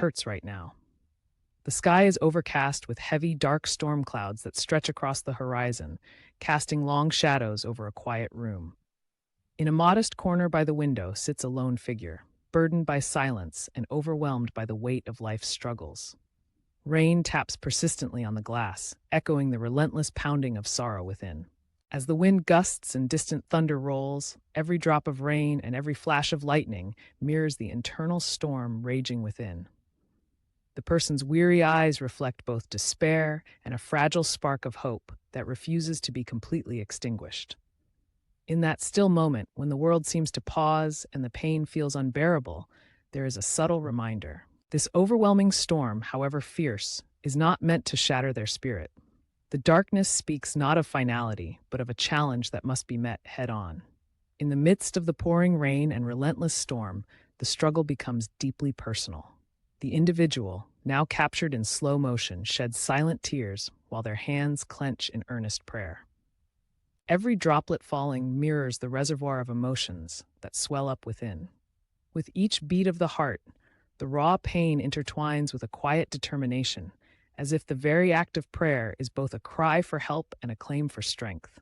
hurts right now. The sky is overcast with heavy, dark storm clouds that stretch across the horizon, casting long shadows over a quiet room. In a modest corner by the window sits a lone figure, burdened by silence and overwhelmed by the weight of life's struggles. Rain taps persistently on the glass, echoing the relentless pounding of sorrow within. As the wind gusts and distant thunder rolls, every drop of rain and every flash of lightning mirrors the internal storm raging within. The person's weary eyes reflect both despair and a fragile spark of hope that refuses to be completely extinguished. In that still moment, when the world seems to pause and the pain feels unbearable, there is a subtle reminder. This overwhelming storm, however fierce, is not meant to shatter their spirit. The darkness speaks not of finality, but of a challenge that must be met head-on. In the midst of the pouring rain and relentless storm, the struggle becomes deeply personal. The individual, now captured in slow motion, sheds silent tears while their hands clench in earnest prayer. Every droplet falling mirrors the reservoir of emotions that swell up within. With each beat of the heart, the raw pain intertwines with a quiet determination, as if the very act of prayer is both a cry for help and a claim for strength.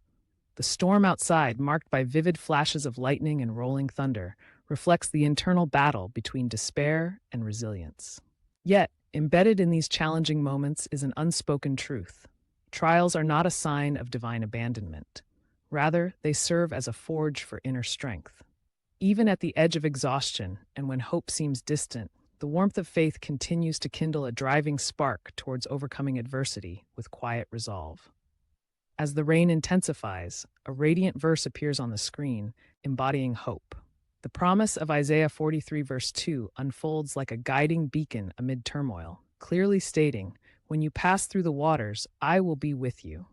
The storm outside, marked by vivid flashes of lightning and rolling thunder, reflects the internal battle between despair and resilience. Yet, embedded in these challenging moments is an unspoken truth. Trials are not a sign of divine abandonment. Rather, they serve as a forge for inner strength. Even at the edge of exhaustion, and when hope seems distant, the warmth of faith continues to kindle a driving spark towards overcoming adversity with quiet resolve. As the rain intensifies, a radiant verse appears on the screen, embodying hope. The promise of Isaiah 43 verse 2 unfolds like a guiding beacon amid turmoil, clearly stating, "When you pass through the waters, I will be with you."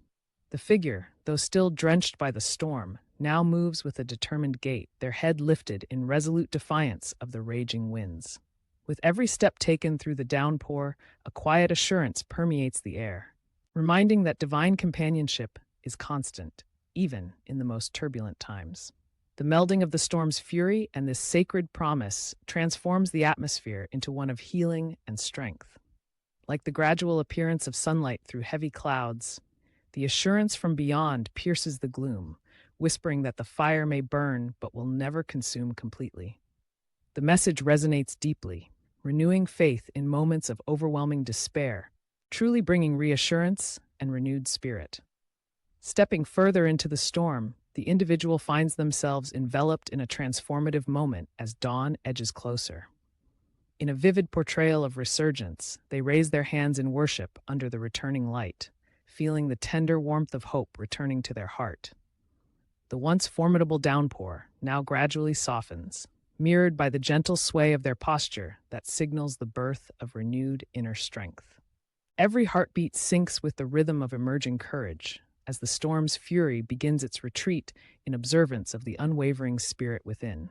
The figure, though still drenched by the storm, now moves with a determined gait, their head lifted in resolute defiance of the raging winds. With every step taken through the downpour, a quiet assurance permeates the air, reminding that divine companionship is constant, even in the most turbulent times. The melding of the storm's fury and this sacred promise transforms the atmosphere into one of healing and strength. Like the gradual appearance of sunlight through heavy clouds, the assurance from beyond pierces the gloom, whispering that the fire may burn but will never consume completely. The message resonates deeply, renewing faith in moments of overwhelming despair, truly bringing reassurance and renewed spirit. Stepping further into the storm, the individual finds themselves enveloped in a transformative moment as dawn edges closer. In a vivid portrayal of resurgence, they raise their hands in worship under the returning light, feeling the tender warmth of hope returning to their heart. The once formidable downpour now gradually softens, mirrored by the gentle sway of their posture that signals the birth of renewed inner strength. Every heartbeat syncs with the rhythm of emerging courage, as the storm's fury begins its retreat in observance of the unwavering spirit within.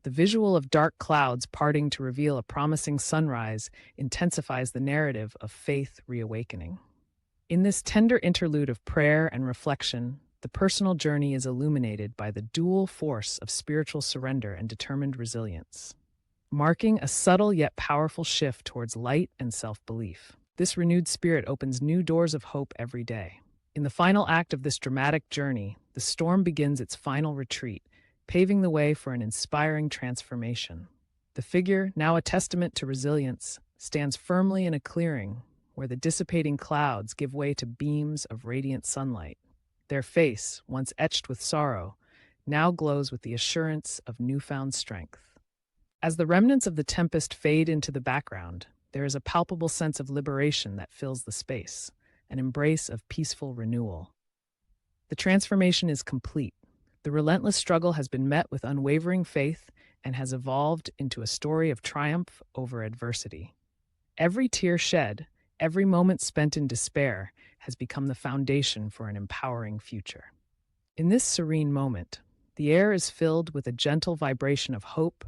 The visual of dark clouds parting to reveal a promising sunrise intensifies the narrative of faith reawakening. In this tender interlude of prayer and reflection, the personal journey is illuminated by the dual force of spiritual surrender and determined resilience, marking a subtle yet powerful shift towards light and self-belief. This renewed spirit opens new doors of hope every day. In the final act of this dramatic journey, the storm begins its final retreat, paving the way for an inspiring transformation. The figure, now a testament to resilience, stands firmly in a clearing where the dissipating clouds give way to beams of radiant sunlight. Their face, once etched with sorrow, now glows with the assurance of newfound strength. As the remnants of the tempest fade into the background, there is a palpable sense of liberation that fills the space, an embrace of peaceful renewal. The transformation is complete. The relentless struggle has been met with unwavering faith and has evolved into a story of triumph over adversity. Every tear shed, every moment spent in despair, has become the foundation for an empowering future. In this serene moment, the air is filled with a gentle vibration of hope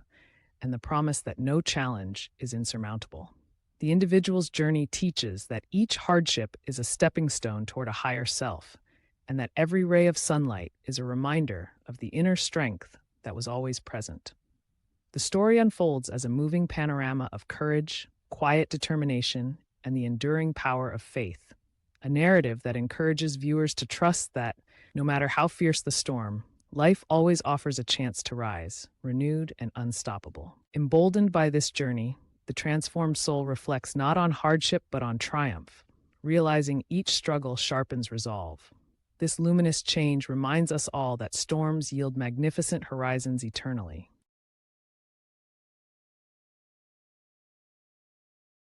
and the promise that no challenge is insurmountable. The individual's journey teaches that each hardship is a stepping stone toward a higher self, and that every ray of sunlight is a reminder of the inner strength that was always present. The story unfolds as a moving panorama of courage, quiet determination, and the enduring power of faith. A narrative that encourages viewers to trust that, no matter how fierce the storm, life always offers a chance to rise, renewed and unstoppable. Emboldened by this journey, the transformed soul reflects not on hardship but on triumph, realizing each struggle sharpens resolve. This luminous change reminds us all that storms yield magnificent horizons eternally,